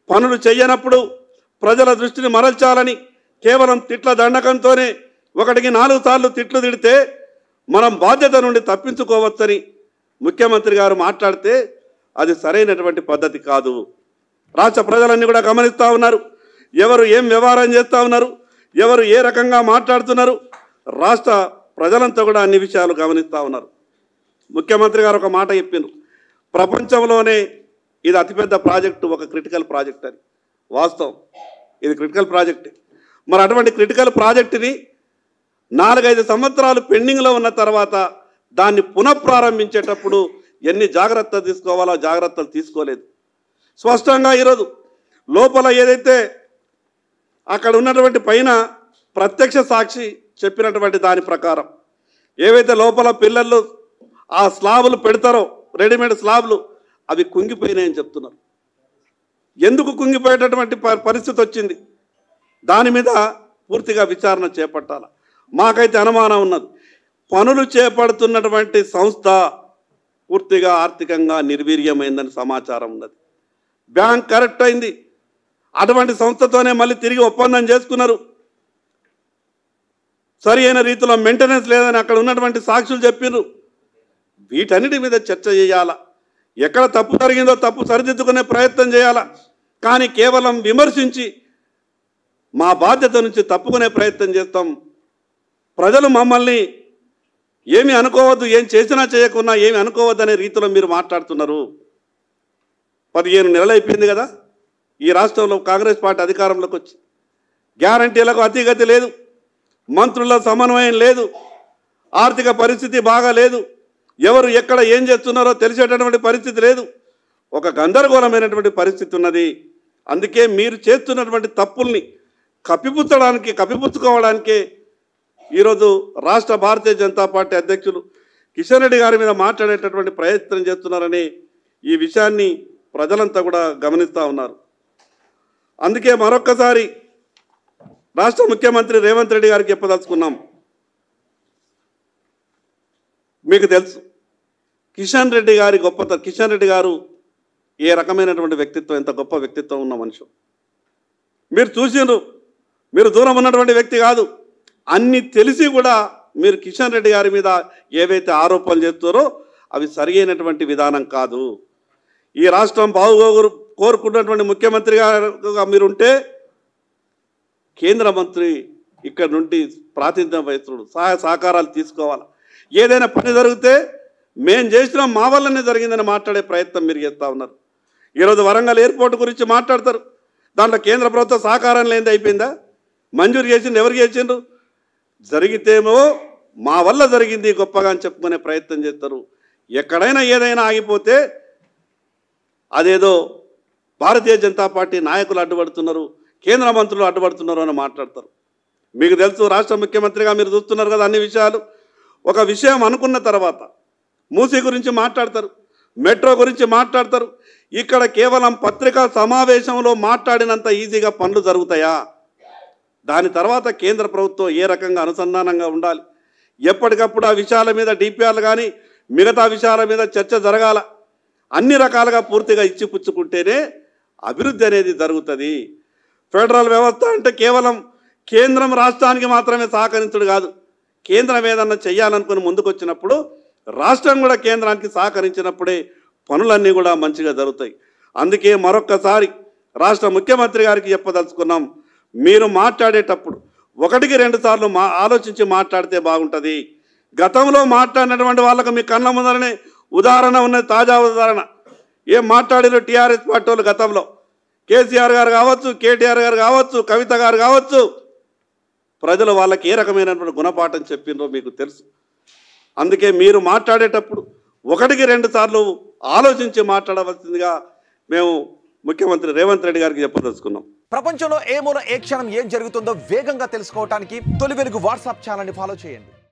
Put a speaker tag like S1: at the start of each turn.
S1: పనులు చేయనప్పుడు ప్రజల దృష్టిని మరల్చాలని కేవలం తిట్ల దండకంతోనే ఒకటికి 4 సార్లు తిట్లు తిడితే మనం బాధ్యత నుండి తప్పించుకోవచ్చని ముఖ్యమంత్రి గారు మాట్లాడితే అది సరైనటువంటి పద్ధతి కాదు. రాష్ట్ర ప్రజలన్నీ కూడా గమనిస్తూ ఉన్నారు. ఎవరు ఏం వ్యవహారం చేస్తూ ఉన్నారు, ఎవరు ఏ రకంగా మాట్లాడుతున్నారు, రాష్ట్ర ప్రజలంతా కూడా అన్ని విషయాలు గమనిస్తూ ఉన్నారు. ముఖ్యమంత్రి గారు ఒక మాట చెప్పిండ్రు, ప్రపంచంలోనే ఇది అతిపెద్ద ప్రాజెక్టు, ఒక క్రిటికల్ ప్రాజెక్ట్ అని. వాస్తవం, ఇది క్రిటికల్ ప్రాజెక్టే. మరి అటువంటి క్రిటికల్ ప్రాజెక్టుని 4-5 సంవత్సరాలు పెండింగ్లో ఉన్న తర్వాత దాన్ని పునఃప్రారంభించేటప్పుడు ఎన్ని జాగ్రత్తలు తీసుకోవాలో జాగ్రత్తలు తీసుకోలేదు. స్పష్టంగా ఈరోజు లోపల ఏదైతే అక్కడ ఉన్నటువంటి పైన ప్రత్యక్ష సాక్షి చెప్పినటువంటి దాని ప్రకారం ఏవైతే లోపల పిల్లలు ఆ స్లాబులు పెడతారో, రెడీమేడ్ స్లాబులు, అవి కుంగిపోయినాయని చెప్తున్నారు. ఎందుకు కుంగిపోయేటటువంటి పరిస్థితి వచ్చింది, దాని మీద పూర్తిగా విచారణ చేపట్టాల. మాకైతే అనుమానం ఉన్నది, పనులు చేపడుతున్నటువంటి సంస్థ పూర్తిగా ఆర్థికంగా నిర్వీర్యమైందని సమాచారం ఉన్నది. బ్యాంక్ కరెక్ట్ అయింది, అటువంటి సంస్థతోనే మళ్ళీ తిరిగి ఒప్పందం చేసుకున్నారు. సరి అయిన రీతిలో మెయింటెనెన్స్ లేదని అక్కడ ఉన్నటువంటి సాక్షులు చెప్పినారు. వీటన్నిటి మీద చర్చ చేయాలా, ఎక్కడ తప్పు జరిగిందో తప్పు సరిదిద్దుకునే ప్రయత్నం చేయాలా. కానీ కేవలం విమర్శించి మా బాధ్యత నుంచి తప్పుకునే ప్రయత్నం చేస్తాం. ప్రజలు మమ్మల్ని ఏమి అనుకోవద్దు, ఏం చేసినా చేయకున్నా ఏమి అనుకోవద్దు అనే రీతిలో మీరు మాట్లాడుతున్నారు. 15 నెలలు అయిపోయింది కదా ఈ రాష్ట్రంలో కాంగ్రెస్ పార్టీ అధికారంలోకి వచ్చి. గ్యారంటీలకు అతిగతి లేదు, మంత్రుల సమన్వయం లేదు, ఆర్థిక పరిస్థితి బాగా లేదు, ఎవరు ఎక్కడ ఏం చేస్తున్నారో తెలిసేటటువంటి పరిస్థితి లేదు, ఒక గందరగోళమైనటువంటి పరిస్థితి ఉన్నది. అందుకే మీరు చేస్తున్నటువంటి తప్పుల్ని కప్పిపుచ్చుకోవడానికే ఈరోజు రాష్ట్ర భారతీయ జనతా పార్టీ అధ్యక్షులు కిషన్ రెడ్డి గారి మీద మాట్లాడేటటువంటి ప్రయత్నం చేస్తున్నారని ఈ విషయాన్ని ప్రజలంతా కూడా గమనిస్తూ ఉన్నారు. అందుకే మరొక్కసారి రాష్ట్ర ముఖ్యమంత్రి రేవంత్ రెడ్డి గారికి చెప్పదలుచుకున్నాం. మీకు తెలుసు కిషన్ రెడ్డి గారి గొప్పతనం. కిషన్ రెడ్డి గారు ఏ రకమైనటువంటి వ్యక్తిత్వం, ఎంత గొప్ప వ్యక్తిత్వం ఉన్న మనిషి మీరు చూసిండ్రు. మీరు దూరం ఉన్నటువంటి వ్యక్తి కాదు, అన్ని తెలిసి కూడా మీరు కిషన్ రెడ్డి గారి మీద ఏవైతే ఆరోపణలు చేస్తారో అవి సరియైనటువంటి విధానం కాదు. ఈ రాష్ట్రం కోరుకున్నటువంటి ముఖ్యమంత్రి గారుగా మీరుంటే కేంద్ర మంత్రి ఇక్కడ నుండి ప్రాతినిధ్యం వహిస్తుడు, సహాయ సహకారాలు తీసుకోవాలి. ఏదైనా పని జరిగితే మేం చేసినా మా వల్లనే జరిగిందని మాట్లాడే ప్రయత్నం మీరు చేస్తూ ఉన్నారు. ఈరోజు వరంగల్ ఎయిర్పోర్ట్ గురించి మాట్లాడతారు, దాంట్లో కేంద్ర ప్రభుత్వ సహకారం లేనిది అయిపోయిందా? మంజూరు చేసిండు, ఎవరికి చేసిండ్రు? జరిగితేమో మా వల్ల జరిగింది గొప్పగా అని చెప్పుకునే ప్రయత్నం చేస్తారు. ఎక్కడైనా ఏదైనా ఆగిపోతే అదేదో భారతీయ జనతా పార్టీ నాయకులు అడ్డుపడుతున్నారు, కేంద్ర మంత్రులు అడ్డుపడుతున్నారు అని మాట్లాడతారు. మీకు తెలుసు, రాష్ట్ర ముఖ్యమంత్రిగా మీరు చూస్తున్నారు కదా అన్ని విషయాలు. ఒక విషయం అనుకున్న తర్వాత మూసీ గురించి మాట్లాడతారు, మెట్రో గురించి మాట్లాడతారు. ఇక్కడ కేవలం పత్రికా సమావేశంలో మాట్లాడినంత ఈజీగా పనులు జరుగుతాయా? దాని తర్వాత కేంద్ర ప్రభుత్వం ఏ రకంగా అనుసంధానంగా ఉండాలి, ఎప్పటికప్పుడు ఆ విషయాల మీద డిపిఆర్లు కానీ మిగతా విషయాల మీద చర్చ జరగాల. అన్ని రకాలుగా పూర్తిగా ఇచ్చిపుచ్చుకుంటేనే అభివృద్ధి అనేది జరుగుతుంది. ఫెడరల్ వ్యవస్థ అంటే కేవలం కేంద్రం రాష్ట్రానికి మాత్రమే సహకరించడు కాదు, కేంద్రం ఏదన్నా చెయ్యాలనుకుని ముందుకు వచ్చినప్పుడు రాష్ట్రం కూడా కేంద్రానికి సహకరించినప్పుడే పనులన్నీ కూడా మంచిగా జరుగుతాయి. అందుకే మరొక్కసారి రాష్ట్ర ముఖ్యమంత్రి గారికి చెప్పదలుచుకున్నాం, మీరు మాట్లాడేటప్పుడు 1-2 సార్లు ఆలోచించి మాట్లాడితే బాగుంటుంది. గతంలో మాట్లాడినటువంటి వాళ్ళకు మీ కళ్ళ ముందరనే ఉదాహరణ ఉన్నది, తాజా ఉదాహరణ. ఏం మాట్లాడిన టీఆర్ఎస్ పార్టీ వాళ్ళు గతంలో, కేసీఆర్ గారు కావచ్చు, కేటీఆర్ గారు కావచ్చు, కవిత గారు కావచ్చు, ప్రజలు వాళ్ళకి ఏ రకమైనటువంటి గుణపాఠం చెప్పినరో మీకు తెలుసు. అందుకే మీరు మాట్లాడేటప్పుడు 1-2 సార్లు ఆలోచించి మాట్లాడవలసిందిగా మేము ముఖ్యమంత్రి రేవంత్ రెడ్డి గారికి చెప్పదలుచుకున్నాం.
S2: ప్రపంచంలో ఏ మూల ఏ క్షణం ఏం జరుగుతుందో వేగంగా తెలుసుకోవడానికి తొలి వెలుగు వాట్సాప్ ఛానల్ని ఫాలో చేయండి.